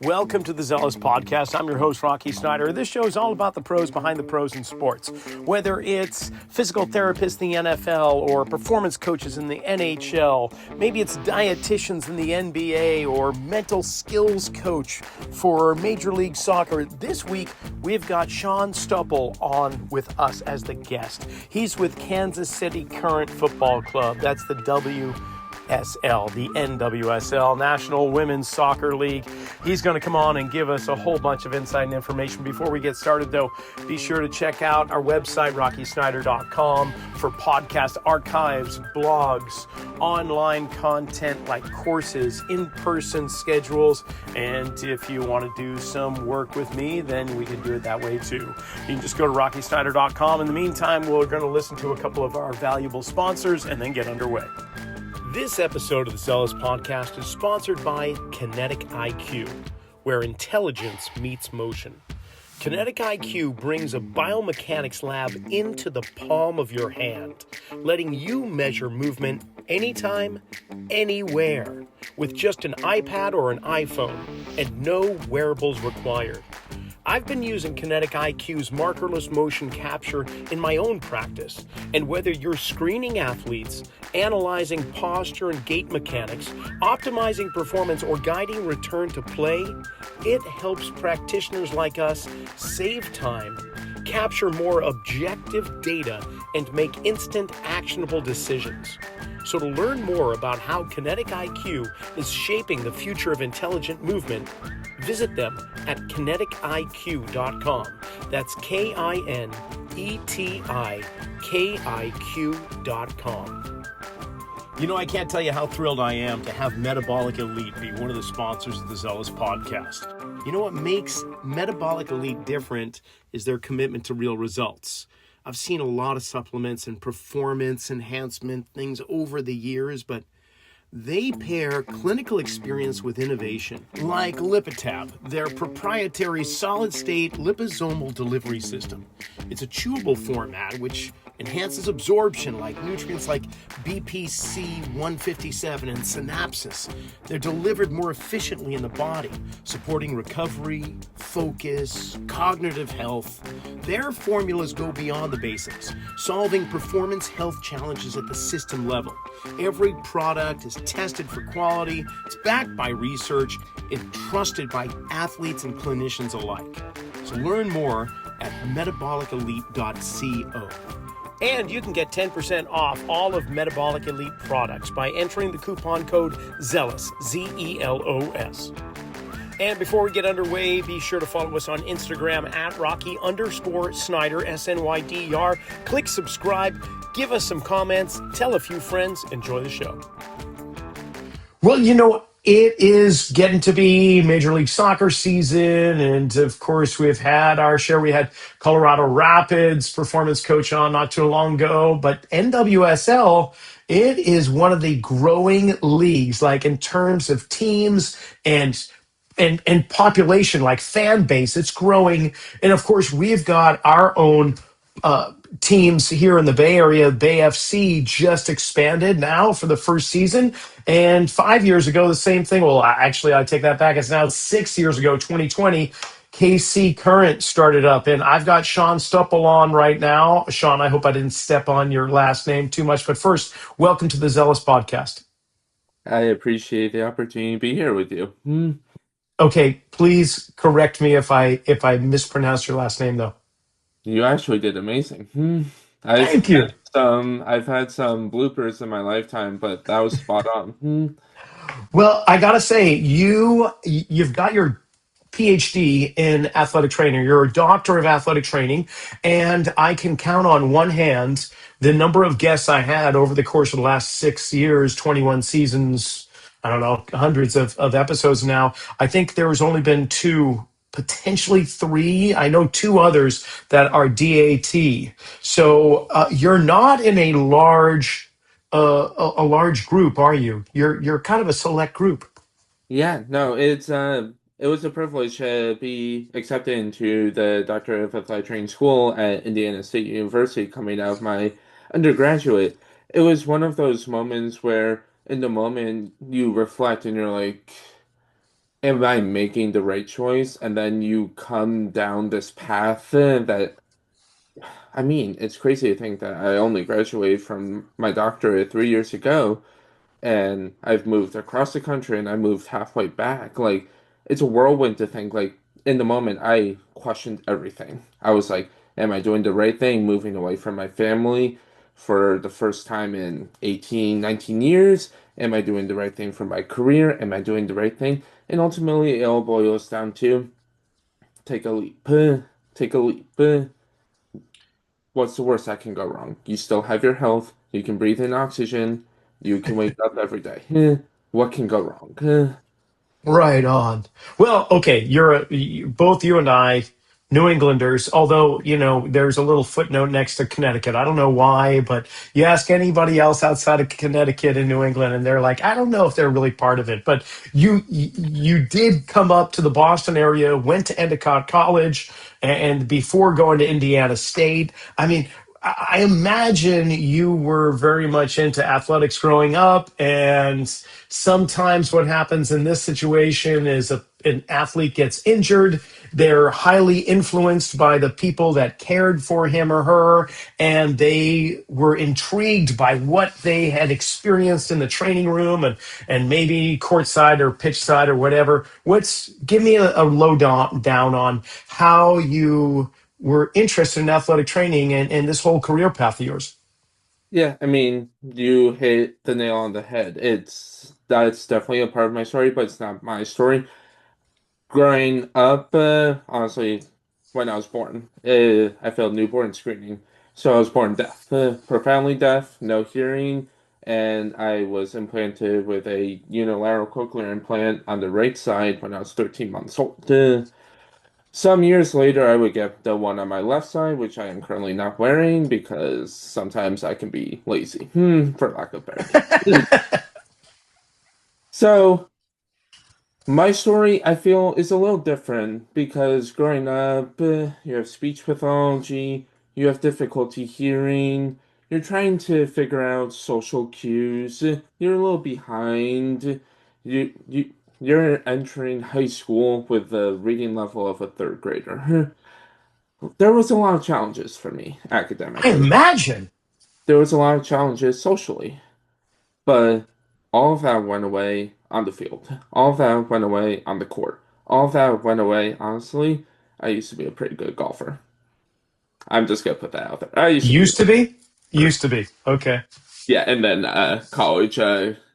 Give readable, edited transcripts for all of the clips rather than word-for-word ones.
Welcome to the Zelos Podcast. I'm your host, Rocky Snyder. This show is all about the pros behind the pros in sports. Whether it's physical therapists in the NFL or performance coaches in the NHL, maybe it's dietitians in the NBA or mental skills coach for Major League Soccer. This week, we've got Sean Stoeppel on with us as the guest. He's with Kansas City Current Football Club. That's the WSL, the NWSL, National Women's Soccer League. He's going to come on and give us a whole bunch of insight and information. Before we get started, though, be sure to check out our website, rockysnyder.com, for podcast archives, blogs, online content like courses, in-person schedules, and if you want to do some work with me, then we can do it that way too. You can just go to rockysnyder.com. In the meantime, we're going to listen to a couple of our valuable sponsors and then get underway. This episode of the Zelos Podcast is sponsored by Kinetic IQ, where intelligence meets motion. Kinetic IQ brings a biomechanics lab into the palm of your hand, letting you measure movement anytime, anywhere, with just an iPad or an iPhone, and no wearables required. I've been using Kinetic IQ's markerless motion capture in my own practice, and whether you're screening athletes, analyzing posture and gait mechanics, optimizing performance, or guiding return to play, it helps practitioners like us save time, capture more objective data, and make instant actionable decisions. So to learn more about how Kinetic IQ is shaping the future of intelligent movement, visit them at kinetikiq.com. That's KINETIKIQ.com. You know, I can't tell you how thrilled I am to have Metabolic Elite be one of the sponsors of the Zelos Podcast. You know what makes Metabolic Elite different is their commitment to real results. I've seen a lot of supplements and performance enhancement things over the years, but they pair clinical experience with innovation, like Lipitab, their proprietary solid-state liposomal delivery system. It's a chewable format which enhances absorption like nutrients like BPC 157 and synapses. They're delivered more efficiently in the body, supporting recovery, focus, cognitive health. Their formulas go beyond the basics, solving performance health challenges at the system level. Every product is tested for quality, it's backed by research, and trusted by athletes and clinicians alike. So learn more at metabolicelite.co. And you can get 10% off all of Metabolic Elite products by entering the coupon code ZELOS, Z-E-L-O-S. And before we get underway, be sure to follow us on Instagram at Rocky_Snyder, S-N-Y-D-E-R. Click subscribe, give us some comments, tell a few friends, enjoy the show. Well, you know, it is getting to be Major League Soccer season, and of course, we've had our share. We had Colorado Rapids performance coach on not too long ago, but NWSL, it is one of the growing leagues, like in terms of teams and population, like fan base. It's growing, and of course, we've got our own teams here in the Bay Area. Bay FC just expanded now for the first season. And 5 years ago, the same thing. Well, actually, I take that back. It's now 6 years ago, 2020. KC Current started up. And I've got Sean Stoeppel on right now. Sean, I hope I didn't step on your last name too much. But first, welcome to the Zealous Podcast. I appreciate the opportunity to be here with you. Okay, please correct me if I mispronounce your last name, though. You actually did amazing. Thank you. I've had some bloopers in my lifetime, but that was spot on. Well, I gotta say, you've got your PhD in athletic training. You're a doctor of athletic training, and I can count on one hand the number of guests I had over the course of the last 6 years, 21 seasons. I don't know, hundreds of episodes now. I think there's only been two, potentially three. I know two others that are DAT. So you're not in a large group, are you? You're kind of a select group. Yeah, no, it was a privilege to be accepted into the Doctor of Athletic Training School at Indiana State University coming out of my undergraduate. It was one of those moments where in the moment you reflect and you're like, am I making the right choice? And then you come down this path that, I mean, it's crazy to think that I only graduated from my doctorate 3 years ago, and I've moved across the country and I moved halfway back. Like, it's a whirlwind to think, like, in the moment, I questioned everything. I was like, am I doing the right thing, moving away from my family for the first time in 18, 19 years? Am I doing the right thing for my career? Am I doing the right thing? And ultimately, it all boils down to take a leap, take a leap. What's the worst that can go wrong? You still have your health, you can breathe in oxygen, you can wake up every day. What can go wrong? Right on. Well, okay, both you and I, New Englanders, although, there's a little footnote next to Connecticut. I don't know why, but you ask anybody else outside of Connecticut and New England, and they're like, I don't know if they're really part of it. But you did come up to the Boston area, went to Endicott College, and before going to Indiana State. I mean, I imagine you were very much into athletics growing up, and sometimes what happens in this situation is an athlete gets injured. They're highly influenced by the people that cared for him or her, and they were intrigued by what they had experienced in the training room and maybe courtside or pitch side or whatever. Give me a down on how you were interested in athletic training and this whole career path of yours. Yeah, I mean, you hit the nail on the head. That's definitely a part of my story, but it's not my story. Growing up, honestly, when I was born, I failed newborn screening. So I was born deaf, profoundly deaf, no hearing, and I was implanted with a unilateral cochlear implant on the right side when I was 13 months old. Some years later, I would get the one on my left side, which I am currently not wearing because sometimes I can be lazy, for lack of better terms. So, my story, I feel, is a little different because growing up, you have speech pathology, you have difficulty hearing, you're trying to figure out social cues, you're a little behind, you you you're entering high school with the reading level of a third grader. There was a lot of challenges for me I academically. imagine. There was a lot of challenges socially, but all of that went away on the field. All of that went away on the court. All of that went away, honestly. I used to be a pretty good golfer. I'm just gonna put that out there. I used to be a Used to pretty be? good golfer. Used to be. Okay. Yeah, and then college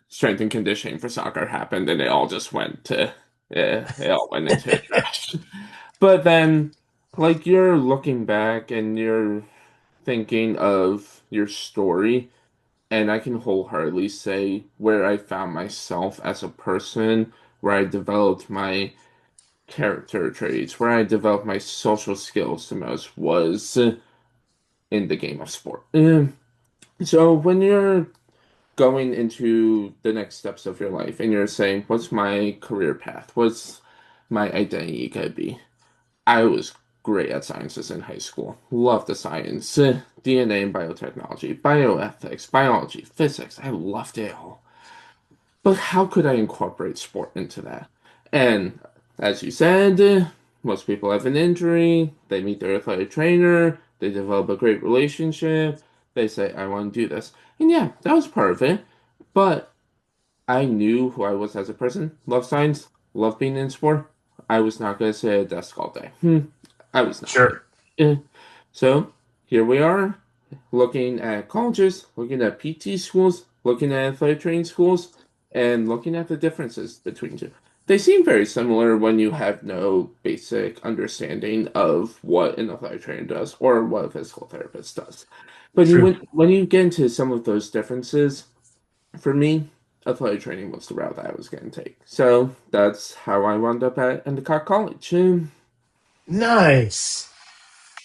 strength and conditioning for soccer happened, and it all went into the trash. But then, like, you're looking back and you're thinking of your story, and I can wholeheartedly say where I found myself as a person, where I developed my character traits, where I developed my social skills the most was in the game of sport. So when you're going into the next steps of your life and you're saying, what's my career path? What's my identity gonna be? I was great at sciences in high school. Loved the science, DNA and biotechnology, bioethics, biology, physics. I loved it all. But how could I incorporate sport into that? And as you said, most people have an injury, they meet their athletic trainer, they develop a great relationship, they say, I want to do this. And yeah, that was part of it. But I knew who I was as a person, love science, love being in sport. I was not going to sit at a desk all day. I was not. Sure. Eh. So here we are, looking at colleges, looking at PT schools, looking at athletic training schools, and looking at the differences between two. They seem very similar when you have no basic understanding of what an athletic trainer does or what a physical therapist does. But True. when you get into some of those differences, for me, athletic training was the route that I was going to take. So that's how I wound up at Endicott College. Nice.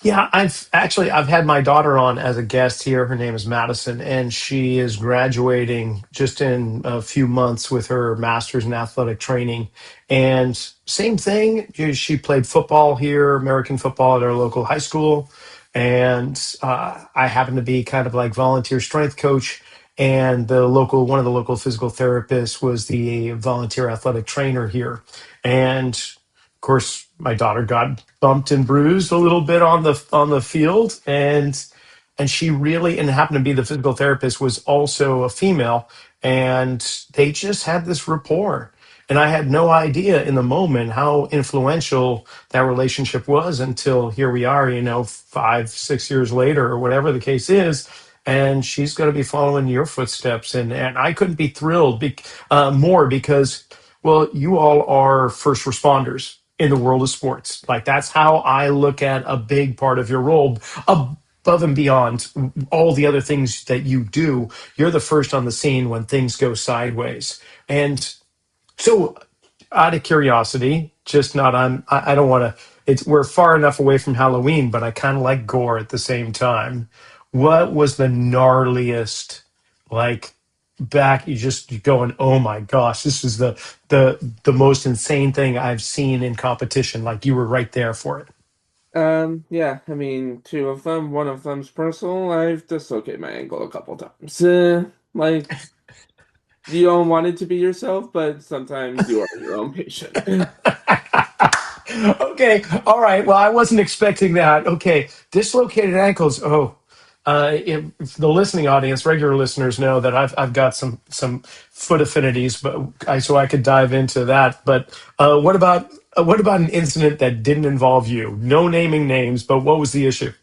Yeah, I've had my daughter on as a guest here. Her name is Madison, and she is graduating just in a few months with her master's in athletic training. And same thing, she played football here, American football at our local high school. And I happen to be kind of like volunteer strength coach. and the local one of the local physical therapists was the volunteer athletic trainer here, and of course my daughter got bumped and bruised a little bit on the field, and she really, and happened to be the physical therapist was also a female, and they just had this rapport. And I had no idea in the moment how influential that relationship was until here we are, 5, 6 years later, or whatever the case is. And she's going to be following your footsteps. And I couldn't be thrilled more because, well, you all are first responders in the world of sports. Like, that's how I look at a big part of your role. Above and beyond all the other things that you do, you're the first on the scene when things go sideways. And so, out of curiosity, just not on, I don't want to, we're far enough away from Halloween, but I kind of like gore at the same time. What was the gnarliest, like, back, you going, oh my gosh, this is the most insane thing I've seen in competition. Like, you were right there for it. Yeah, I mean, two of them. One of them's personal. I've dislocated my ankle a couple times. Like, you don't want it to be yourself, but sometimes you are your own patient. Okay, all right. Well, I wasn't expecting that. Okay, dislocated ankles. Oh, if the listening audience, regular listeners know that I've got some foot affinities, but so I could dive into that. But what about an incident that didn't involve you? No naming names, but what was the issue?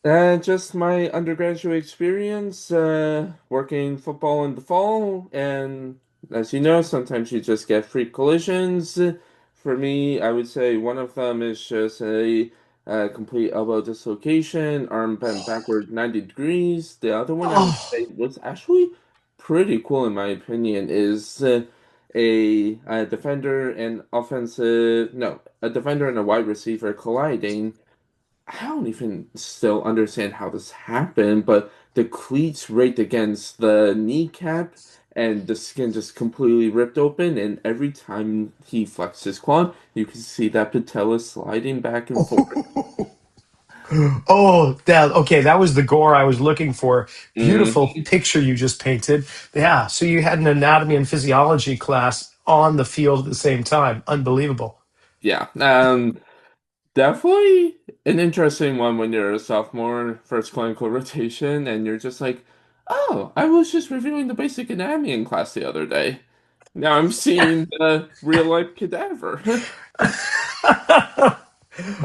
Just my undergraduate experience, working football in the fall, and as you know, sometimes you just get freak collisions. For me, I would say one of them is just a, complete elbow dislocation, arm bent backward 90 degrees. The other one I would say Oh, was actually pretty cool in my opinion is a defender and offensive, no, a defender and a wide receiver colliding. I don't even still understand how this happened, but the cleats raked against the kneecap and the skin just completely ripped open. And every time he flexed his quad, you can see that patella sliding back and forth. oh, that okay. That was the gore I was looking for. Beautiful Mhm. picture you just painted. Yeah. So you had an anatomy and physiology class on the field at the same time. Unbelievable. Yeah, definitely an interesting one when you're a sophomore, first clinical rotation, and you're just like, oh, I was just reviewing the basic anatomy in class the other day. Now I'm seeing the real life cadaver.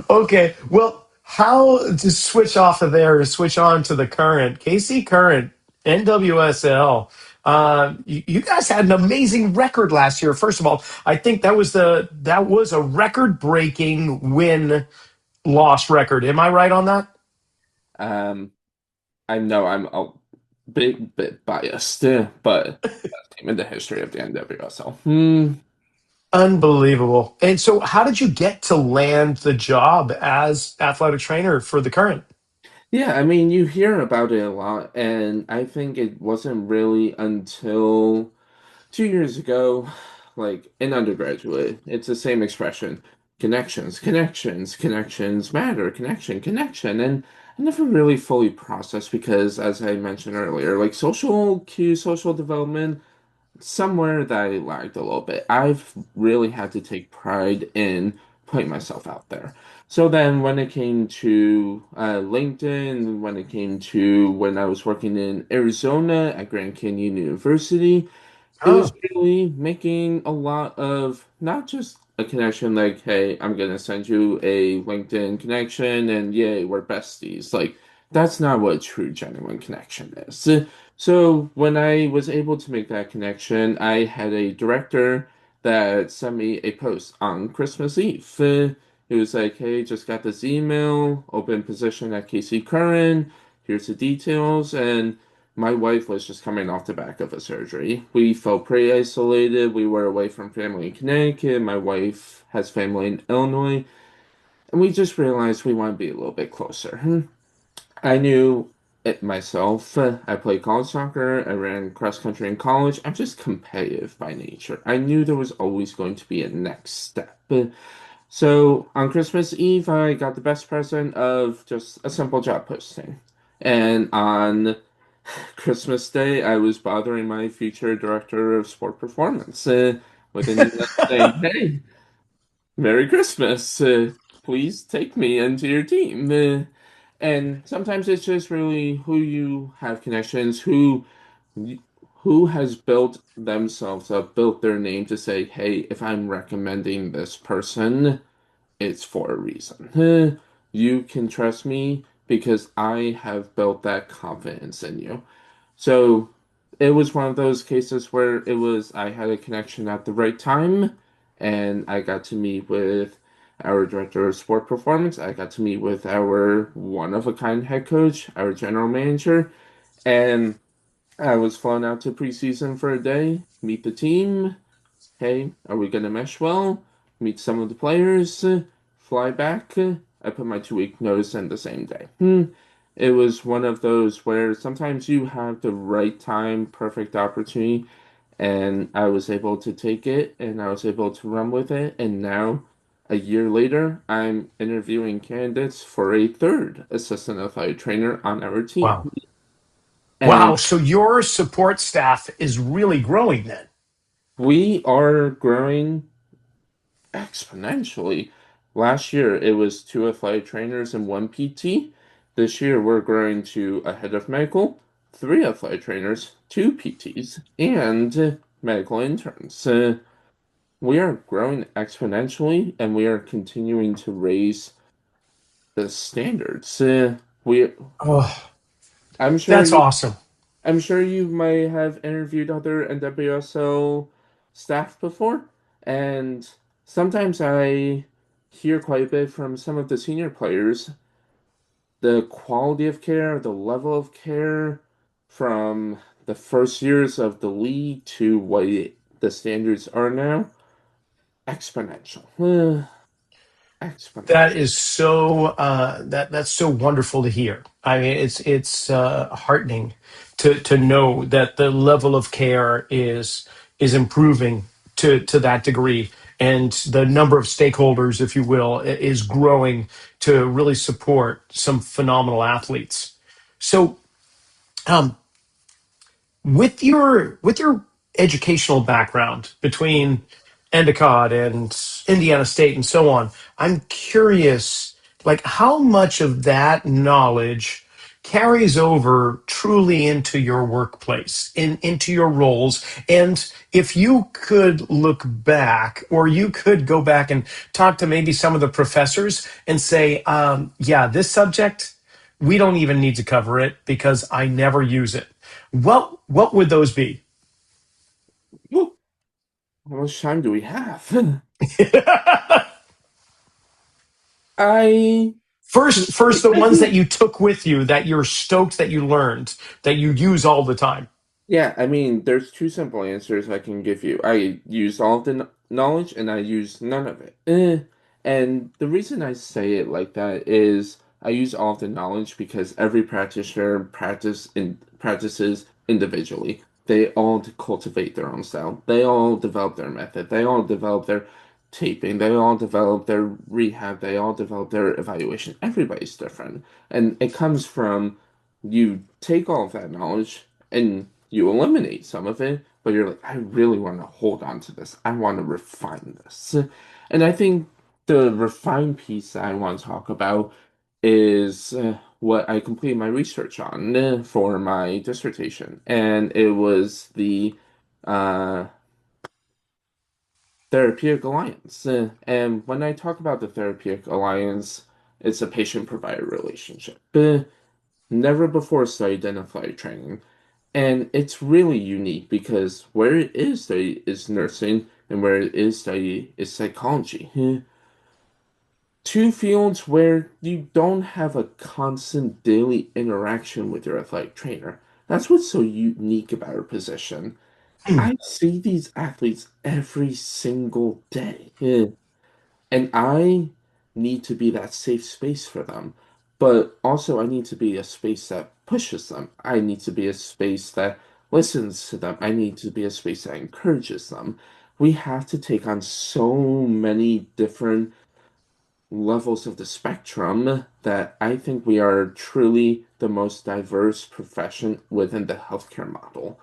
Okay. Well, how to switch off of there to switch on to the current KC current NWSL. You guys had an amazing record last year. First of all, I think that was a record breaking win loss record. Am I right on that? Um, I know I'm a big bit biased, but best team in the history of the NWSL. Unbelievable. And so, how did you get to land the job as athletic trainer for the current? Yeah, I mean, you hear about it a lot, and I think it wasn't really until 2 years ago, like in undergraduate, it's the same expression. Connections, connections, connections matter, connection. And I never really fully processed because, as I mentioned earlier, like social cues, social development, somewhere that I lagged a little bit. I've really had to take pride in putting myself out there. So then, when it came to LinkedIn, when it came to when I was working in Arizona at Grand Canyon University, it was Oh, really making a lot of not just a connection like, hey, I'm gonna send you a LinkedIn connection and yay, we're besties. Like, that's not what a true, genuine connection is. So when I was able to make that connection, I had a director that sent me a post on Christmas Eve. It was like, hey, just got this email, open position at KC Current, here's the details, and my wife was just coming off the back of a surgery. We felt pretty isolated. We were away from family in Connecticut. My wife has family in Illinois. And we just realized we want to be a little bit closer. I knew it myself. I played college soccer. I ran cross country in college. I'm just competitive by nature. I knew there was always going to be a next step. So on Christmas Eve, I got the best present of just a simple job posting. And on Christmas Day, I was bothering my future director of sport performance with an email saying, "Hey, Merry Christmas. Please take me into your team." And sometimes it's just really who you have connections, who has built themselves up, built their name to say, "Hey, if I'm recommending this person, it's for a reason. You can trust me because I have built that confidence in you." So it was one of those cases where it was I had a connection at the right time, and I got to meet with our director of sport performance. I got to meet with our one of a kind head coach, our general manager, and I was flown out to preseason for a day, meet the team. Hey, are we gonna mesh well? Meet some of the players, fly back. I put my 2 week notice in the same day. It was one of those where sometimes you have the right time, perfect opportunity, and I was able to take it and I was able to run with it. And now, a year later, I'm interviewing candidates for a third assistant athletic trainer on our team. Wow. And Wow. So your support staff is really growing then. we are growing exponentially. Last year, it was two athletic trainers and one PT. This year, we're growing to a head of medical, three athletic trainers, two PTs, and medical interns. We are growing exponentially, and we are continuing to raise the standards. We, Oh, I'm sure that's you, awesome. I'm sure you may have interviewed other NWSL staff before, and sometimes I hear quite a bit from some of the senior players the quality of care, the level of care from the first years of the league to the standards are now exponential. That Exponential. is so that's so wonderful to hear. I mean, it's heartening to know that the level of care is improving to that degree, and the number of stakeholders, if you will, is growing to really support some phenomenal athletes. So, um, with your educational background between Endicott and Indiana State and so on, I'm curious, like how much of that knowledge carries over truly into your workplace, into your roles, and if you could look back, or you could go back and talk to maybe some of the professors and say, yeah, this subject we don't even need to cover it because I never use it. What would those be? Woo, how much time do we have? I First, the ones that you took with you that you're stoked that you learned that you use all the time. Yeah, I mean, there's two simple answers I can give you. I use all of the knowledge and I use none of it. And the reason I say it like that is I use all of the knowledge because every practitioner practices individually. They all cultivate their own style. They all develop their method. They all develop their taping. They all develop their rehab. They all develop their evaluation. Everybody's different. And it comes from you take all of that knowledge and you eliminate some of it, but you're like, I really want to hold on to this. I want to refine this. And I think the refined piece that I want to talk about is what I completed my research on for my dissertation. And it was the uh, therapeutic alliance. And when I talk about the therapeutic alliance, it's a patient-provider relationship. Never before studied identified training. And it's really unique because where it is studied is nursing and where it is studied is psychology. Two fields where you don't have a constant daily interaction with your athletic trainer. That's what's so unique about our position. Hmm. I see these athletes every single day. And I need to be that safe space for them. But also, I need to be a space that pushes them. I need to be a space that listens to them. I need to be a space that encourages them. We have to take on so many different levels of the spectrum that I think we are truly the most diverse profession within the healthcare model.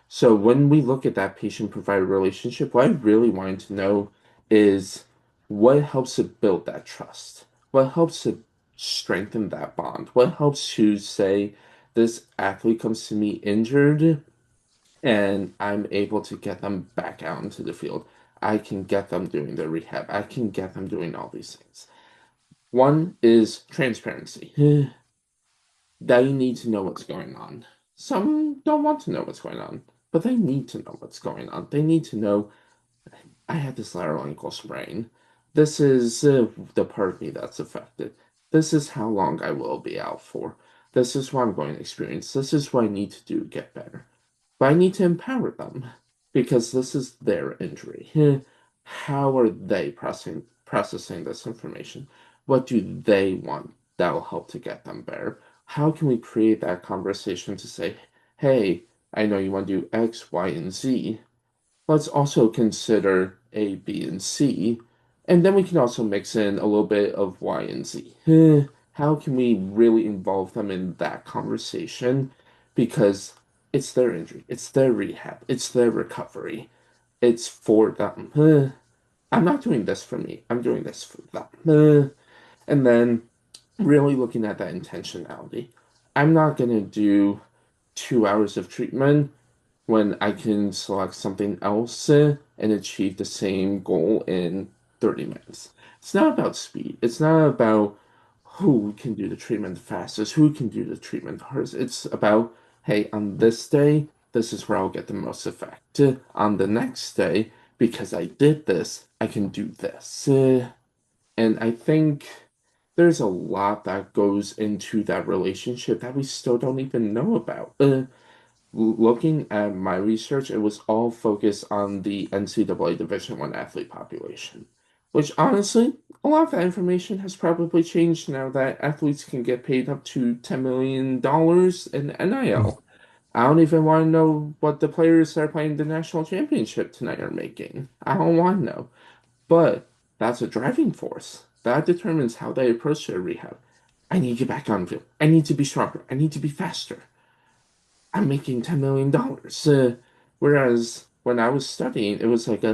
So when we look at that patient-provider relationship, what I really want to know is what helps to build that trust? What helps to strengthen that bond? What helps to say this athlete comes to me injured and I'm able to get them back out into the field. I can get them doing their rehab. I can get them doing all these things. One is transparency. They need to know what's going on. Some don't want to know what's going on, but they need to know what's going on. They need to know I had this lateral ankle sprain. This is the part of me that's affected. This is how long I will be out for. This is what I'm going to experience. This is what I need to do to get better. But I need to empower them because this is their injury. How are they processing this information? What do they want that will help to get them better? How can we create that conversation to say, hey, I know you want to do X, Y, and Z. Let's also consider A, B, and C. And then we can also mix in a little bit of Y and Z. How can we really involve them in that conversation? Because it's their injury, it's their rehab, it's their recovery, it's for them. I'm not doing this for me, I'm doing this for them. And then really looking at that intentionality. I'm not going to do 2 hours of treatment when I can select something else and achieve the same goal in 30 minutes. It's not about speed. It's not about who can do the treatment fastest, who can do the treatment hardest. It's about, hey, on this day, this is where I'll get the most effect. On the next day, because I did this, I can do this. And I think there's a lot that goes into that relationship that we still don't even know about. Looking at my research, it was all focused on the NCAA Division One athlete population, which honestly, a lot of that information has probably changed now that athletes can get paid up to $10 million in NIL. I don't even want to know what the players that are playing the national championship tonight are making. I don't want to know. But that's a driving force. That determines how they approach their rehab. I need to get back on field. I need to be stronger. I need to be faster. I'm making $10 million. Whereas when I was studying, it was like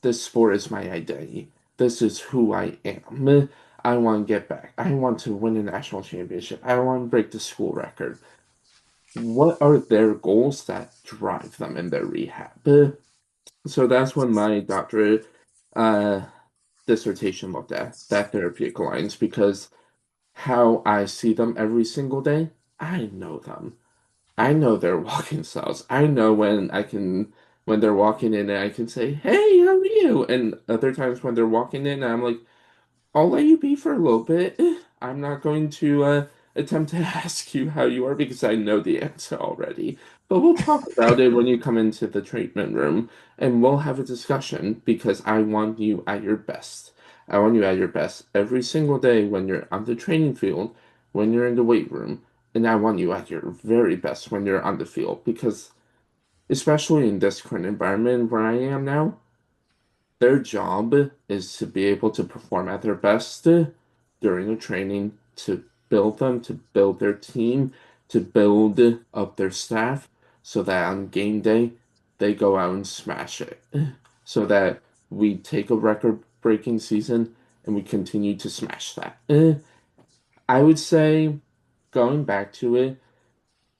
this sport is my identity. This is who I am. I want to get back. I want to win a national championship. I want to break the school record. What are their goals that drive them in their rehab? So that's when my doctorate uh, dissertation looked at that therapeutic alliance because how I see them every single day, I know them. I know their walking styles. I know when they're walking in and I can say, "Hey, how are you?" And other times when they're walking in, I'm like, "I'll let you be for a little bit. I'm not going to attempt to ask you how you are because I know the answer already. But we'll talk about it when you come into the treatment room and we'll have a discussion because I want you at your best. I want you at your best every single day when you're on the training field, when you're in the weight room, and I want you at your very best when you're on the field because especially in this current environment where I am now, their job is to be able to perform at their best during the training, to build them, to build their team, to build up their staff, so that on game day they go out and smash it. So that we take a record-breaking season and we continue to smash that. I would say, going back to it,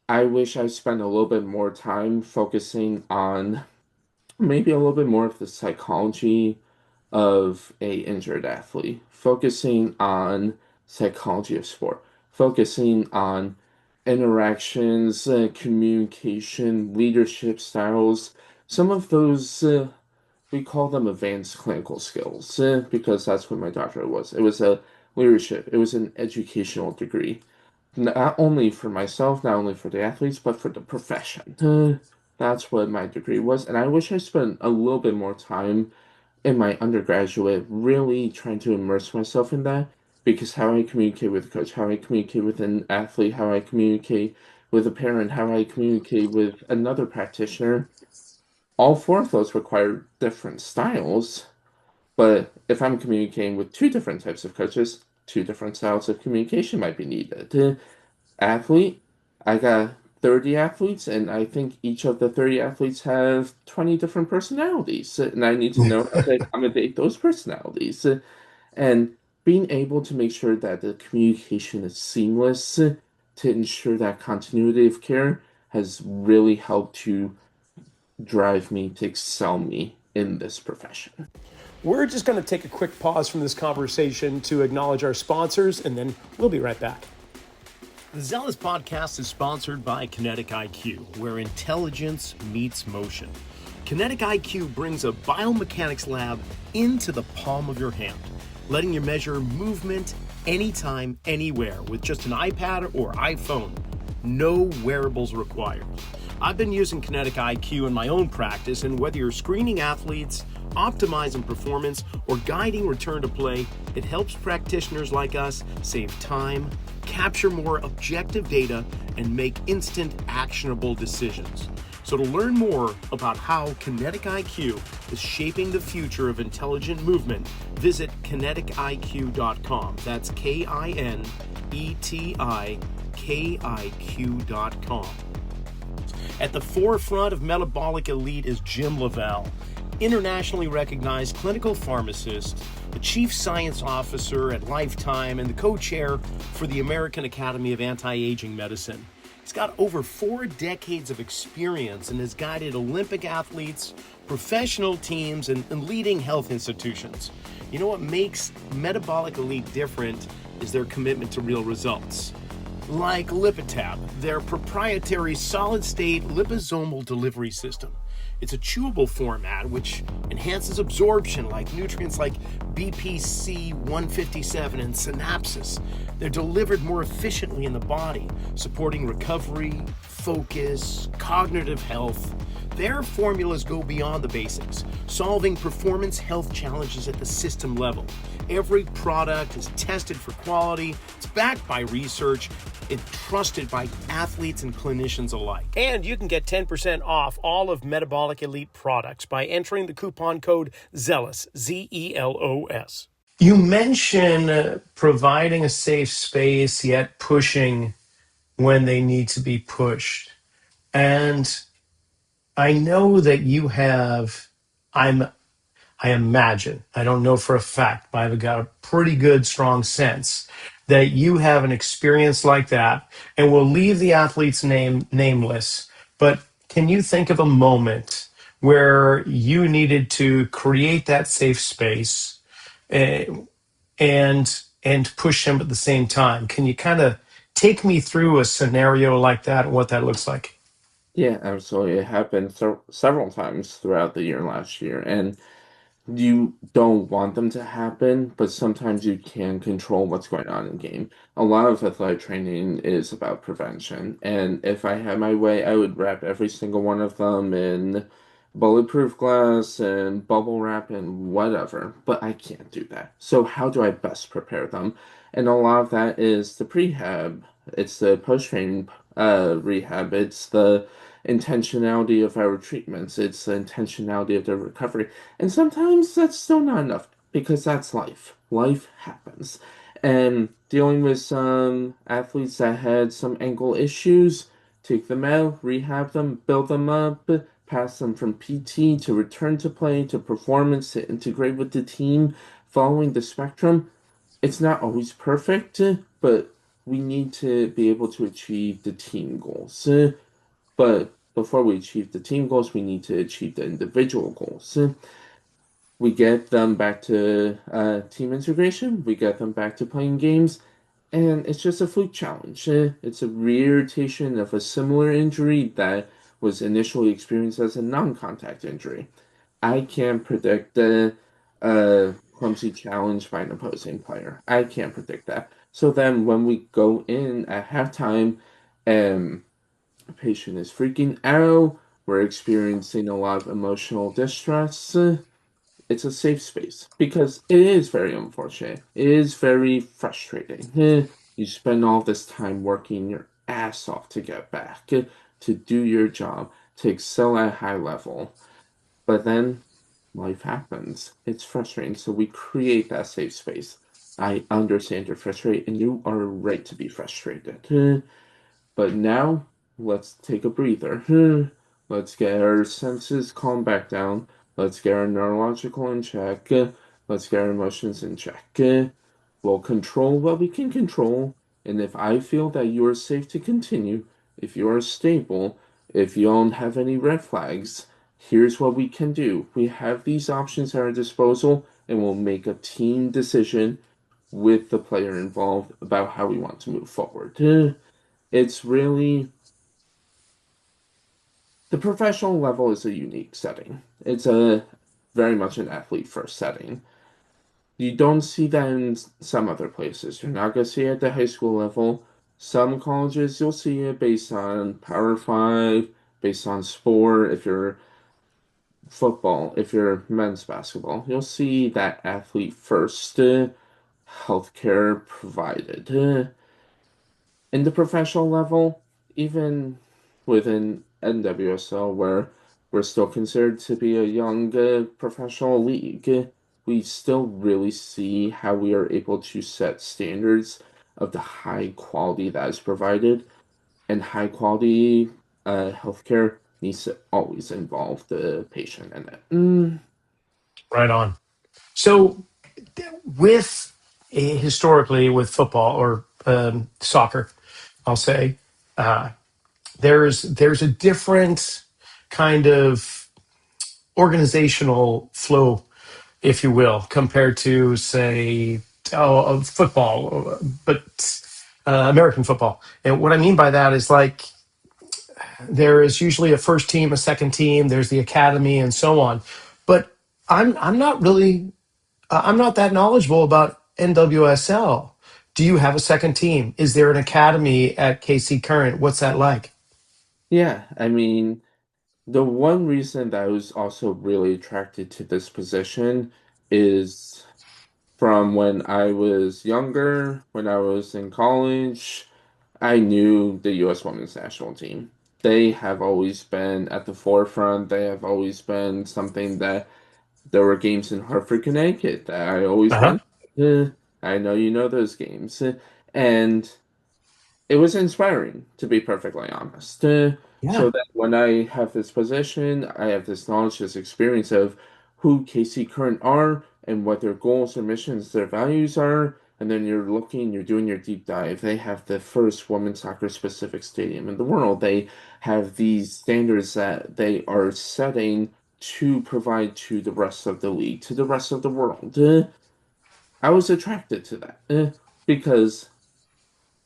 I wish I spent a little bit more time focusing on maybe a little bit more of the psychology of a injured athlete, focusing on psychology of sport, focusing on interactions, communication, leadership styles. Some of those we call them advanced clinical skills because that's what my doctorate was. It was a leadership. It was an educational degree, not only for myself, not only for the athletes, but for the profession. That's what my degree was, and I wish I spent a little bit more time in my undergraduate really trying to immerse myself in that because how I communicate with a coach, how I communicate with an athlete, how I communicate with a parent, how I communicate with another practitioner, all four of those require different styles, But if I'm communicating with two different types of coaches, two different styles of communication might be needed. Athlete, I got 30 athletes, and I think each of the 30 athletes have 20 different personalities, and I need to know how to accommodate those personalities. And being able to make sure that the communication is seamless to ensure that continuity of care has really helped to drive me to excel me in this profession. We're just going to take a quick pause from this conversation to acknowledge our sponsors, and then we'll be right back. The Zelos Podcast is sponsored by Kinetic IQ, where intelligence meets motion. Kinetic IQ brings a biomechanics lab into the palm of your hand, letting you measure movement anytime, anywhere with just an iPad or iPhone. No wearables required. I've been using Kinetic IQ in my own practice, and whether you're screening athletes, optimizing performance, or guiding return to play, it helps practitioners like us save time, capture more objective data, and make instant actionable decisions. So to learn more about how Kinetic IQ is shaping the future of intelligent movement, visit kinetikiq.com. That's KINETIKIQ.com. At the forefront of Metabolic Elite is Jim Lavelle, internationally recognized clinical pharmacist, the chief science officer at Lifetime, and the co-chair for the American Academy of Anti-Aging Medicine. He's got over 4 decades of experience and has guided Olympic athletes, professional teams, and leading health institutions. You know what makes Metabolic Elite different is their commitment to real results. Like Lipitab, their proprietary solid-state liposomal delivery system. It's a chewable format which enhances absorption like nutrients like BPC 157 and synapses. They're delivered more efficiently in the body, supporting recovery, focus, cognitive health. Their formulas go beyond the basics, solving performance health challenges at the system level. Every product is tested for quality, it's backed by research, and trusted by athletes and clinicians alike. And you can get 10% off all of Metabolic Elite products by entering the coupon code ZELOS, ZELOS. You mention providing a safe space, yet pushing when they need to be pushed. And I know that you have, I imagine, I don't know for a fact, but I've got a pretty good, strong sense that you have an experience like that, and we'll leave the athlete's name nameless. But can you think of a moment where you needed to create that safe space uh, and push him at the same time? Can you kind of take me through a scenario like that and what that looks like? Yeah, absolutely. It happened several times throughout the year last year, and you don't want them to happen, but sometimes you can control what's going on in game. A lot of athletic training is about prevention, and if I had my way, I would wrap every single one of them in bulletproof glass and bubble wrap and whatever, but I can't do that. So how do I best prepare them? And a lot of that is the prehab, it's the post-training rehab, it's the intentionality of our treatments, it's the intentionality of the recovery. And sometimes that's still not enough because that's life. Life happens. And dealing with some athletes that had some ankle issues, take them out, rehab them, build them up, pass them from PT to return to play to performance to integrate with the team, following the spectrum. It's not always perfect, but we need to be able to achieve the team goals. But before we achieve the team goals, we need to achieve the individual goals. We get them back to team integration, we get them back to playing games, and it's just a fluke challenge. It's a reirritation of a similar injury that was initially experienced as a non-contact injury. I can't predict a clumsy challenge by an opposing player. I can't predict that. So then when we go in at halftime and the patient is freaking out, we're experiencing a lot of emotional distress, it's a safe space because it is very unfortunate. It is very frustrating. You spend all this time working your ass off to get back, to do your job, to excel at a high level. But then life happens. It's frustrating. So we create that safe space. I understand you're frustrated, and you are right to be frustrated. But now, let's take a breather. Let's get our senses calmed back down. Let's get our neurological in check. Let's get our emotions in check. We'll control what we can control. And if I feel that you are safe to continue, if you are stable, if you don't have any red flags, here's what we can do. We have these options at our disposal, and we'll make a team decision with the player involved about how we want to move forward. It's really the professional level is a unique setting. It's a very much an athlete first setting. You don't see that in some other places. You're not gonna see it at the high school level. Some colleges you'll see it based on Power Five, based on sport. If you're football, if you're men's basketball, you'll see that athlete first healthcare provided. In the professional level, even within NWSL, where we're still considered to be a young professional league, we still really see how we are able to set standards of the high quality that is provided, and high quality healthcare needs to always involve the patient in it. Right on. So, with historically with football or soccer, I'll say uh, there's a different kind of organizational flow, if you will, compared to say football, but American football. And what I mean by that is like there is usually a first team, a second team, there's the academy, and so on. But I'm not really I'm not that knowledgeable about NWSL. Do you have a second team? Is there an academy at KC Current? What's that like? Yeah, I mean, the one reason that I was also really attracted to this position is from when I was younger, when I was in college, I knew the US women's national team. They have always been at the forefront. They have always been something that there were games in Hartford, Connecticut that I always Uh-huh. went. I know you know those games. And it was inspiring, to be perfectly honest. Yeah. So that when I have this position, I have this knowledge, this experience of who KC Current are and what their goals, their missions, their values are. And then you're looking, you're doing your deep dive. They have the first women's soccer specific stadium in the world. They have these standards that they are setting to provide to the rest of the league, to the rest of the world. I was attracted to that because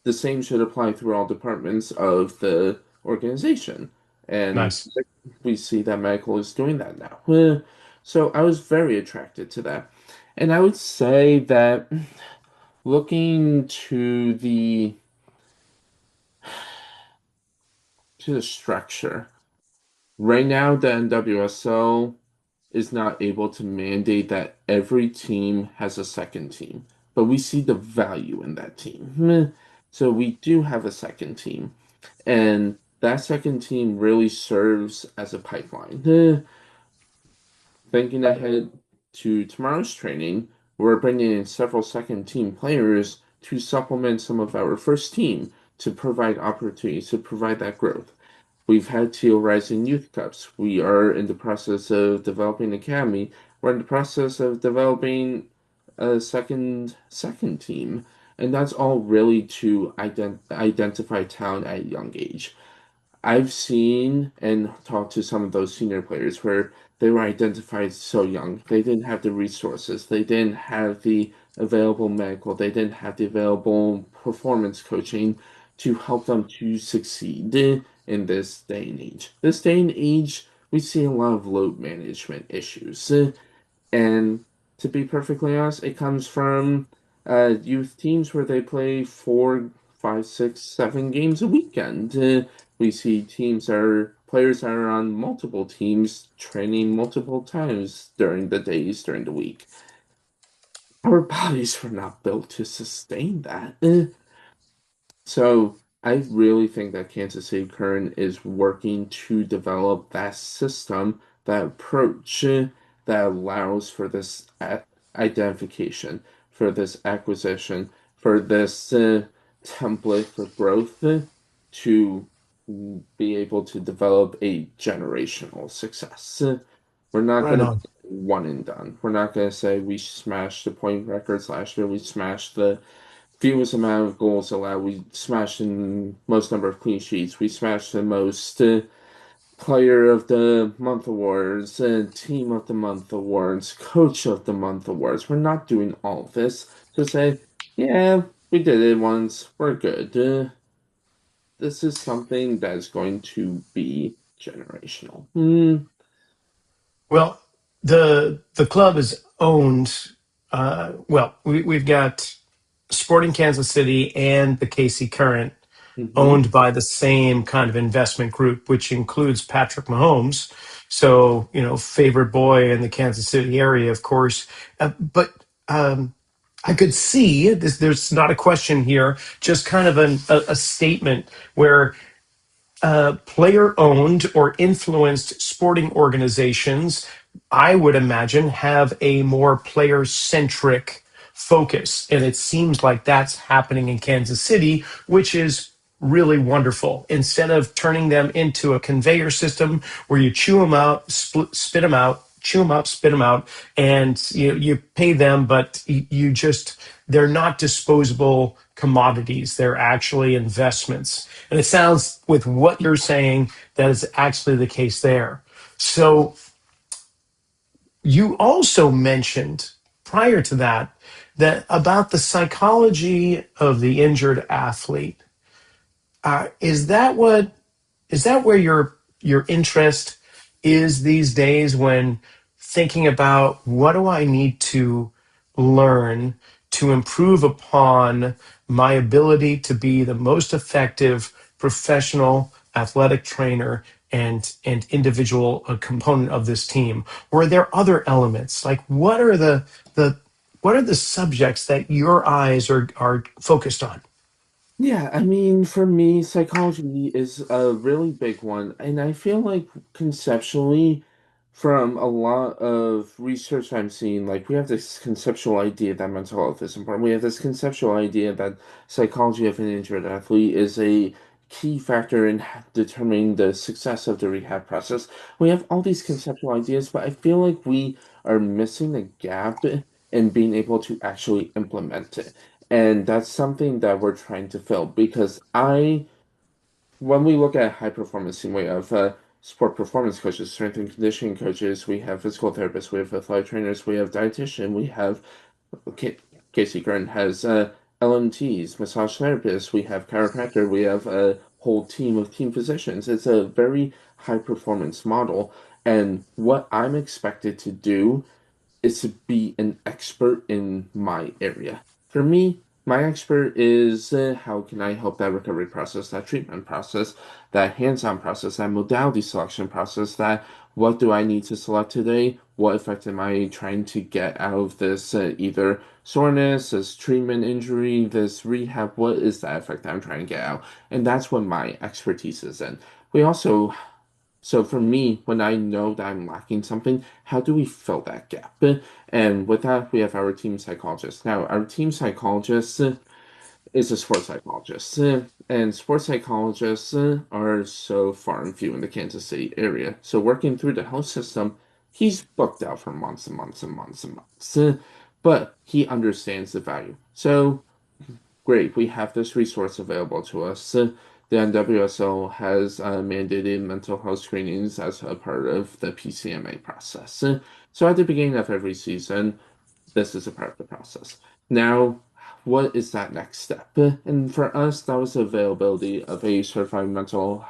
the same should apply through all departments of the organization. And Nice. we see that medical is doing that now. So I was very attracted to that. And I would say that looking to the structure, right now the NWSL is not able to mandate that every team has a second team, but we see the value in that team. So we do have a second team. And that second team really serves as a pipeline. Thinking ahead to tomorrow's training, we're bringing in several second team players to supplement some of our first team to provide opportunities, to provide that growth. We've had Teal Rising Youth Cups. We are in the process of developing academy. We're in the process of developing a second team, and that's all really to identify talent at a young age. I've seen and talked to some of those senior players where they were identified so young. They didn't have the resources. They didn't have the available medical. They didn't have the available performance coaching to help them to succeed in this day and age. This day and age, we see a lot of load management issues. And to be perfectly honest, it comes from youth teams where they play 4, 5, 6, 7 games a weekend. We see teams that are players that are on multiple teams training multiple times during the days during the week. Our bodies were not built to sustain that. So I really think that Kansas City Current is working to develop that system, that approach. that allows for this identification, for this acquisition, for this template for growth to be able to develop a generational success. We're not Right going to on. one and done. We're not going to say we smashed the point records last year. We smashed the fewest amount of goals allowed. We smashed the most number of clean sheets. We smashed the most player of the month awards, team of the month awards, coach of the month awards. We're not doing all of this to say, yeah, we did it once. We're good. This is something that's going to be generational. Well, the club is owned. We've got Sporting Kansas City and the KC Current Hmm. owned by the same kind of investment group, which includes Patrick Mahomes. So, favorite boy in the Kansas City area, of course. But I could see this. There's not a question here, just kind of a statement where player owned or influenced sporting organizations, I would imagine, have a more player centric focus. And it seems like that's happening in Kansas City, which is really wonderful. Instead of turning them into a conveyor system where you chew them out, spit them out, chew them up, spit them out, and you pay them, but you just, they're not disposable commodities. They're actually investments. And it sounds with what you're saying that is actually the case there. So you also mentioned prior to that that about the psychology of the injured athlete. Is that what is that where your interest is these days when thinking about what do I need to learn to improve upon my ability to be the most effective professional athletic trainer and individual component of this team? Or are there other elements? Like the what are the subjects that your eyes are focused on? Yeah, I mean, for me, psychology is a really big one. And I feel like conceptually, from a lot of research I'm seeing, like we have this conceptual idea that mental health is important. We have this conceptual idea that psychology of an injured athlete is a key factor in determining the success of the rehab process. We have all these conceptual ideas, but I feel like we are missing a gap in being able to actually implement it. And that's something that we're trying to fill because when we look at high performance team, we have sport performance coaches, strength and conditioning coaches, we have physical therapists, we have athletic trainers, we have dietitian, we have K- Casey Gurn has LMTs, massage therapists, we have chiropractor, we have a whole team of team physicians. It's a very high performance model. And what I'm expected to do is to be an expert in my area. For me, my expert is how can I help that recovery process, that treatment process, that hands-on process, that modality selection process, that what do I need to select today? What effect am I trying to get out of this either soreness, this treatment injury, this rehab? What is that effect that I'm trying to get out? And that's what my expertise is in. We also so for me, when I know that I'm lacking something, how do we fill that gap? And with that, we have our team psychologist. Now, our team psychologist is a sports psychologist, and sports psychologists are so far and few in the Kansas City area. So working through the health system, he's booked out for months and months and months and months. But he understands the value. So great, we have this resource available to us. The NWSL has mandated mental health screenings as a part of the PCMA process. So at the beginning of every season, this is a part of the process. Now, what is that next step? And for us, that was the availability of a certified mental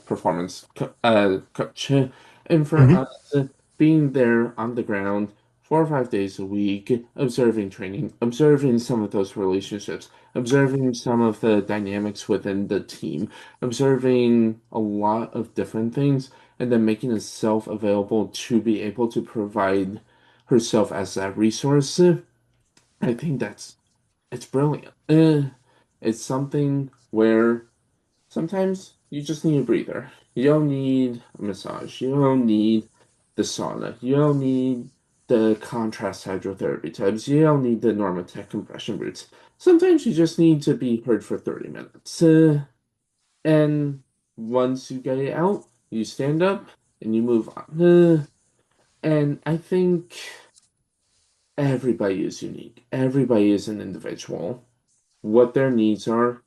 performance coach. And for Mhm. us, being there on the ground 4 or 5 days a week, observing training, observing some of those relationships, observing some of the dynamics within the team, observing a lot of different things, and then making herself available to be able to provide herself as that resource. I think it's brilliant. It's something where sometimes you just need a breather. You don't need a massage. You don't need the sauna. You don't need the contrast hydrotherapy tubs. You don't need the Normatec compression boots. Sometimes you just need to be heard for 30 minutes. And once you get it out, you stand up and you move on. And I think everybody is unique. Everybody is an individual. What their needs are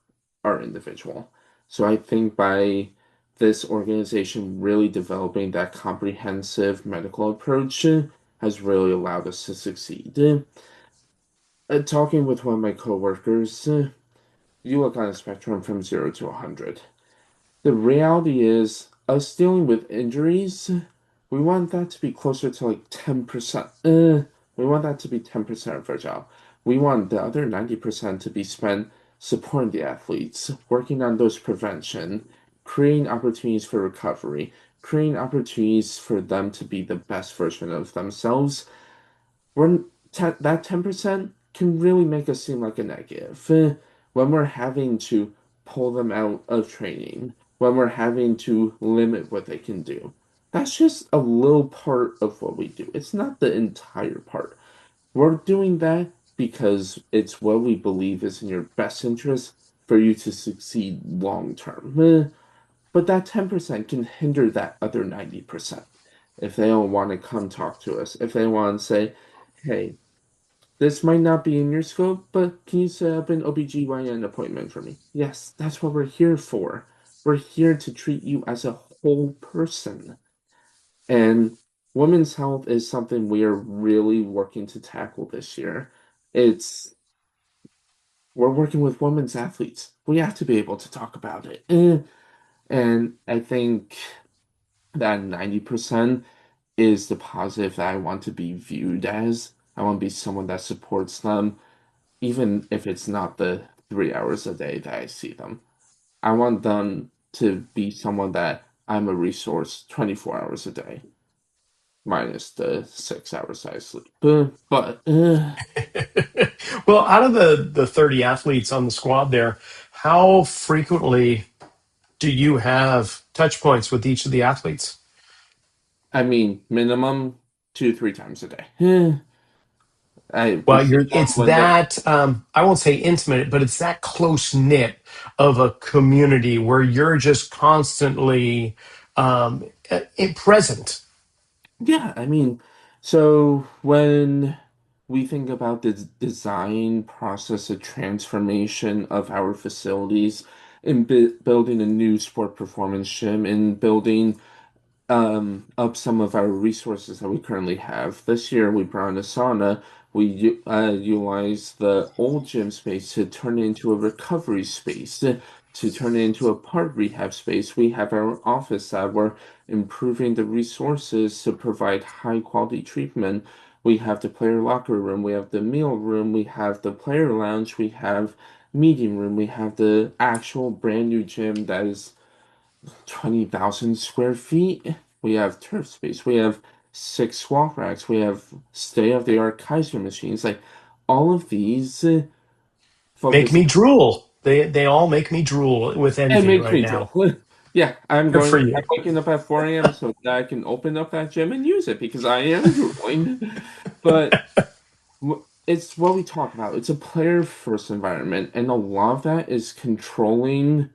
individual. So I think by this organization really developing that comprehensive medical approach has really allowed us to succeed. Talking with one of my coworkers, you look on a spectrum from 0 to 100. The reality is, us dealing with injuries, we want that to be closer to like 10%. We want that to be 10% of our job. We want the other 90% to be spent supporting the athletes, working on those prevention, creating opportunities for recovery, creating opportunities for them to be the best version of themselves. That 10% can really make us seem like a negative. When we're having to pull them out of training, when we're having to limit what they can do. That's just a little part of what we do. It's not the entire part. We're doing that because it's what we believe is in your best interest for you to succeed long term. But that 10% can hinder that other 90%. If they don't want to come talk to us, if they want to say, hey, this might not be in your scope, but can you set up an OBGYN appointment for me? Yes, that's what we're here for. We're here to treat you as a whole person. And women's health is something we are really working to tackle this year. It's we're working with women's athletes. We have to be able to talk about it. And I think that 90% is the positive that I want to be viewed as. I want to be someone that supports them even if it's not the 3 hours a day that I see them. I want them to be someone that I'm a resource 24 hours a day, minus the 6 hours I sleep. But Well, out of the 30 athletes on the squad there, how frequently do you have touch points with each of the athletes? I mean, minimum 2, 3 times a day. We Well, sit you're down it's when they're that I won't say intimate, but it's that close knit of a community where you're just constantly present. Yeah, I mean, so when we think about the design process of transformation of our facilities in building a new sport performance gym and building up some of our resources that we currently have. This year we brought in a sauna. We utilized the old gym space to turn it into a recovery space, to turn it into a part rehab space. We have our office that we're improving the resources to provide high quality treatment. We have the player locker room, we have the meal room, we have the player lounge, we have meeting room, we have the actual brand new gym that is 20,000 square feet. We have turf space. We have 6 squat racks. We have state-of-the-art Kaiser machines. Like all of these Make focus me drool. They all make me drool with it envy makes right me now. drool. Yeah, Good for I'm you. waking up at 4 a.m. so that I can open up that gym and use it because I am drooling. But it's what we talk about. It's a player first environment, and a lot of that is controlling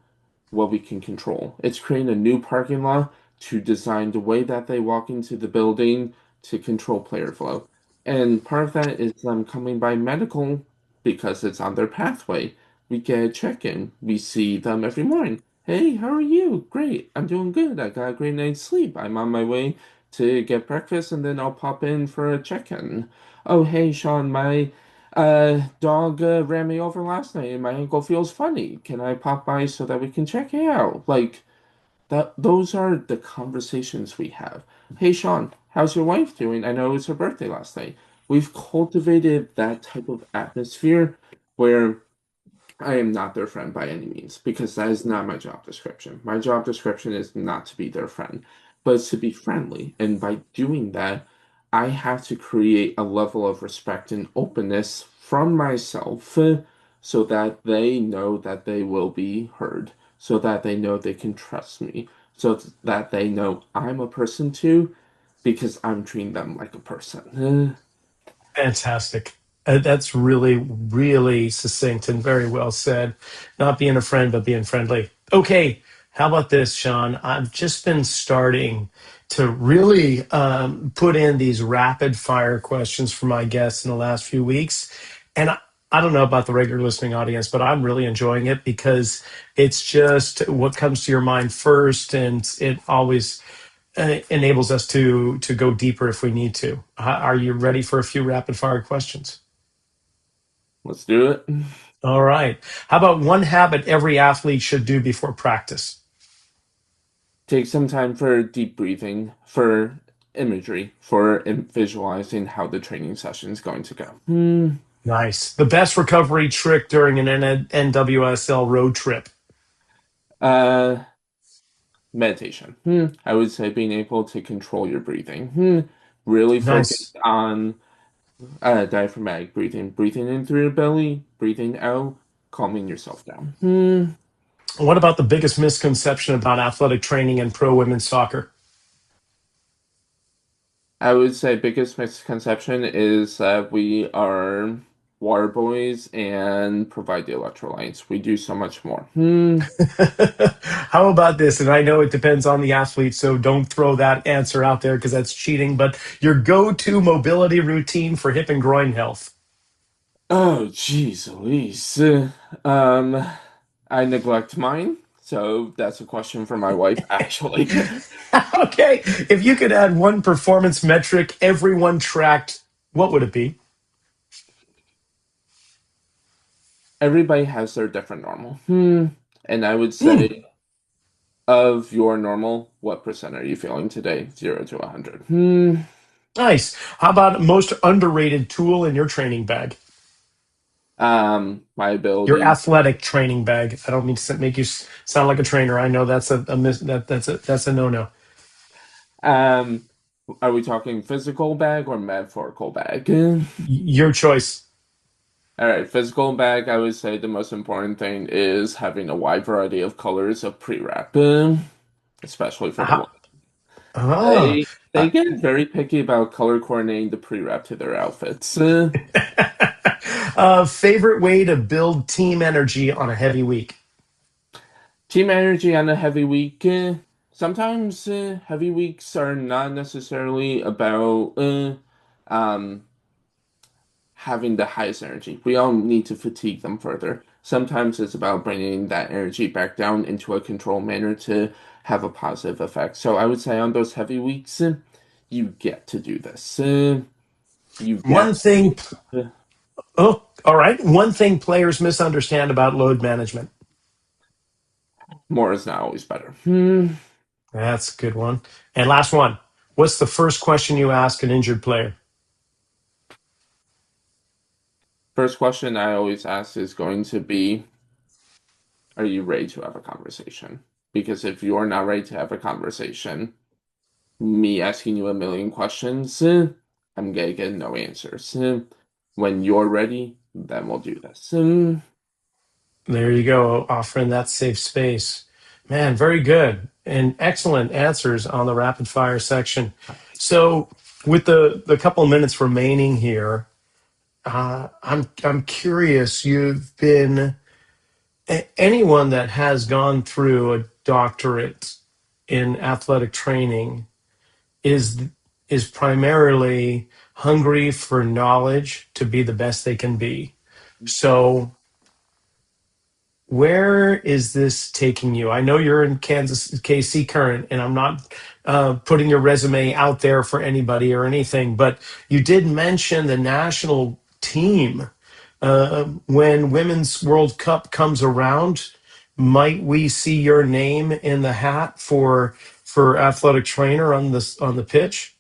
what we can control. It's creating a new parking lot to design the way that they walk into the building to control player flow. And part of that is them coming by medical because it's on their pathway. We get a check-in. We see them every morning. Hey, how are you? Great. I'm doing good. I got a great night's sleep. I'm on my way to get breakfast and then I'll pop in for a check-in. Oh, hey, Sean, my dog ran me over last night and my ankle feels funny. Can I pop by so that we can check it out? Like that, those are the conversations we have. Hey, Sean, how's your wife doing? I know it's her birthday last night. We've cultivated that type of atmosphere where I am not their friend by any means because that is not my job description. My job description is not to be their friend, but it's to be friendly. And by doing that, I have to create a level of respect and openness from myself so that they know that they will be heard, so that they know they can trust me, so that they know I'm a person too, because I'm treating them like a person. Fantastic. That's really, really succinct and very well said. Not being a friend, but being friendly. Okay, how about this, Sean? I've just been starting to really put in these rapid fire questions for my guests in the last few weeks. And I don't know about the regular listening audience, but I'm really enjoying it because it's just what comes to your mind first. And it always enables us to go deeper if we need to. Are you ready for a few rapid fire questions? Let's do it. All right. How about one habit every athlete should do before practice? Take some time for deep breathing, for imagery, for visualizing how the training session is going to go. Nice. The best recovery trick during an NWSL road trip? Uh, Meditation. I would say being able to control your breathing. Really focus Nice. on diaphragmatic breathing, breathing in through your belly, breathing out, calming yourself down. What about the biggest misconception about athletic training and pro women's soccer? I would say biggest misconception is that we are water boys and provide the electrolytes. We do so much more. How about this? And I know it depends on the athlete, so don't throw that answer out there because that's cheating. But your go to mobility routine for hip and groin health? Oh, geez, Elise. Um, I neglect mine, so that's a question for my wife, actually. Okay. If you could add one performance metric everyone tracked, what would it be? Everybody has their different normal. And I would Hmm, say, of your normal, what percent are you feeling today? 0 to 100. nice. How about most underrated tool in your training bag? My Your ability. athletic training bag. I don't mean to make you sound like a trainer. I know that's that's a no no. Um, are we talking physical bag or metaphorical bag? Your choice. All right, physical bag, I would say the most important thing is having a wide variety of colors of pre-wrap, especially for the Ah, women. ah. They get very picky about color coordinating the pre-wrap to their outfits. Favorite way to build team energy on a heavy week? Team energy on a heavy week. Sometimes heavy weeks are not necessarily about um, having the highest energy. We all need to fatigue them further. Sometimes it's about bringing that energy back down into a controlled manner to have a positive effect. So I would say on those heavy weeks, you get to do this. You One get thing. to, Oh, all right. One thing players misunderstand about load management. more is not always better. That's a good one. And last one. What's the first question you ask an injured player? First question I always ask is going to be, are you ready to have a conversation? Because if you're not ready to have a conversation, me asking you a million questions, I'm gonna get no answers. When you're ready, then we'll do this. There you go, offering that safe space. Man, very good and excellent answers on the rapid fire section. So, with the couple of minutes remaining here, I'm curious. You've been anyone that has gone through a doctorate in athletic training is is primarily hungry for knowledge to be the best they can be. So where is this taking you? I know you're in Kansas KC Current, and I'm not putting your resume out there for anybody or anything, but you did mention the national team. When Women's World Cup comes around, might we see your name in the hat for athletic trainer on the pitch?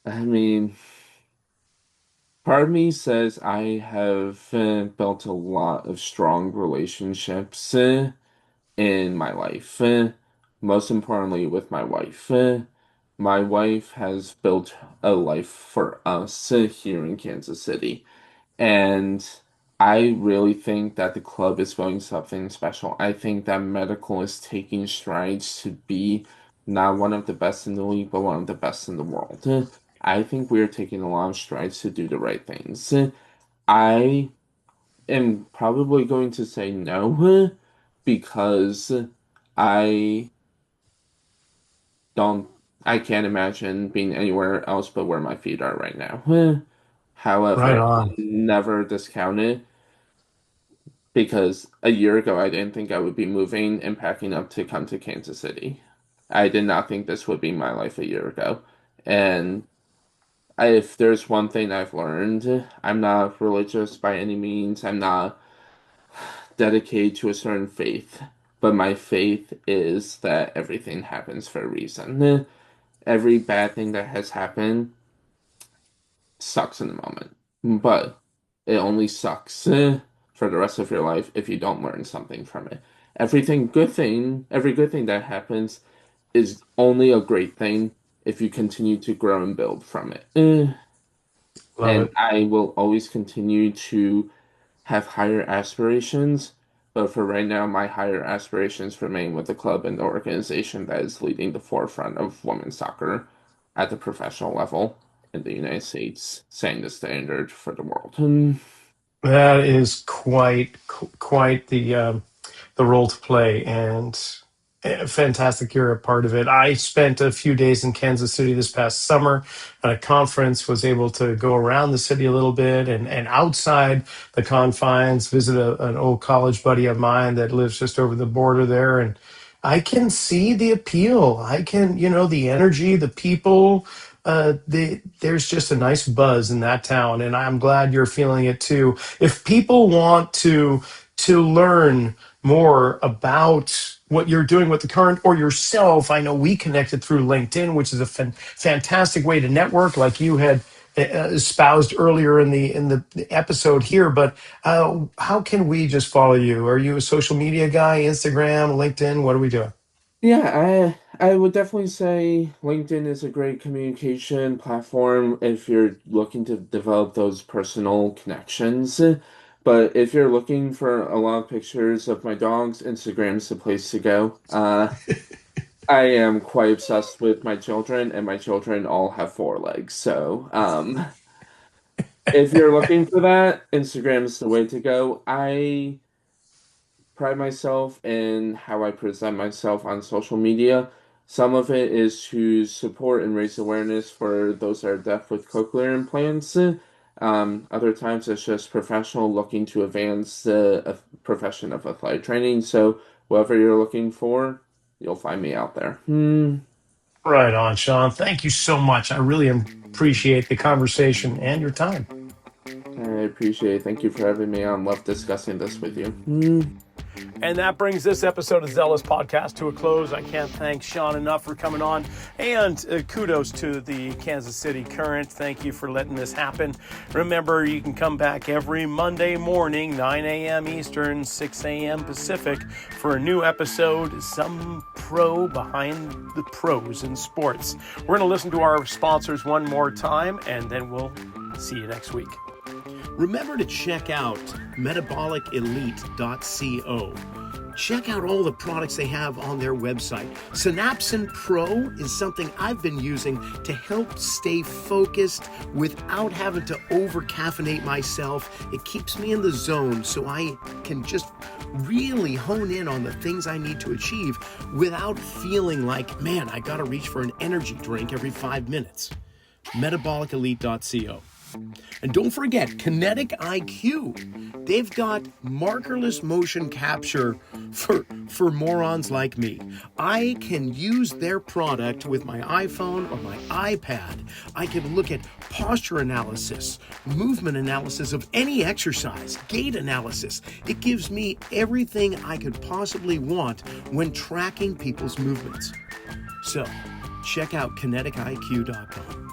I mean, part of me says I have built a lot of strong relationships in my life. Most importantly, with my wife. My wife has built a life for us here in Kansas City. And I really think that the club is building something special. I think that medical is taking strides to be not one of the best in the league, but one of the best in the world. I think we are taking a lot of strides to do the right things. I am probably going to say no because I don't, I can't imagine being anywhere else but where my feet are right now. Right However, on. never discount it because a year ago I didn't think I would be moving and packing up to come to Kansas City. I did not think this would be my life a year ago. And if there's one thing I've learned, I'm not religious by any means. I'm not dedicated to a certain faith, but my faith is that everything happens for a reason. Every bad thing that has happened sucks in the moment, but it only sucks for the rest of your life if you don't learn something from it. Every good thing that happens is only a great thing if you continue to grow and build from it. Love And it. I will always continue to have higher aspirations, but for right now, my higher aspirations remain with the club and the organization that is leading the forefront of women's soccer at the professional level in the United States, setting the standard for the world. That is quite the role to play, and fantastic you're a part of it. I spent a few days in Kansas City this past summer at a conference, was able to go around the city a little bit and outside the confines, visit an old college buddy of mine that lives just over the border there. And I can see the appeal. I can, the energy, the people. There's just a nice buzz in that town, and I'm glad you're feeling it too. If people want to learn more about what you're doing with the current or yourself, I know we connected through LinkedIn, which is a fantastic way to network, like you had espoused earlier in the episode here. But how can we just follow you? Are you a social media guy? Instagram, LinkedIn? What are we doing? Yeah, I would definitely say LinkedIn is a great communication platform if you're looking to develop those personal connections. But if you're looking for a lot of pictures of my dogs, Instagram's the place to go. I am quite obsessed with my children, and my children all have four legs. So, if you're looking for that, Instagram's the way to go. I pride myself in how I present myself on social media. Some of it is to support and raise awareness for those that are deaf with cochlear implants. Other times it's just professional looking to advance the profession of athletic training. So whatever you're looking for, you'll find me out there. Right on, Sean. Thank you so much. I really appreciate the conversation and your time. I appreciate it. Thank you for having me on. Love discussing this with you. And that brings this episode of Zelos Podcast to a close. I can't thank Sean enough for coming on. And kudos to the Kansas City Current. Thank you for letting this happen. Remember, you can come back every Monday morning, 9 a.m. Eastern, 6 a.m. Pacific, for a new episode, Some Pro Behind the Pros in Sports. We're going to listen to our sponsors one more time, and then we'll see you next week. Remember to check out metabolicelite.co. Check out all the products they have on their website. Synapsin Pro is something I've been using to help stay focused without having to over-caffeinate myself. It keeps me in the zone so I can just really hone in on the things I need to achieve without feeling like, man, I gotta reach for an energy drink every 5 minutes. metabolicelite.co. And don't forget, Kinetic IQ. They've got markerless motion capture for morons like me. I can use their product with my iPhone or my iPad. I can look at posture analysis, movement analysis of any exercise, gait analysis. It gives me everything I could possibly want when tracking people's movements. So, check out kineticiq.com.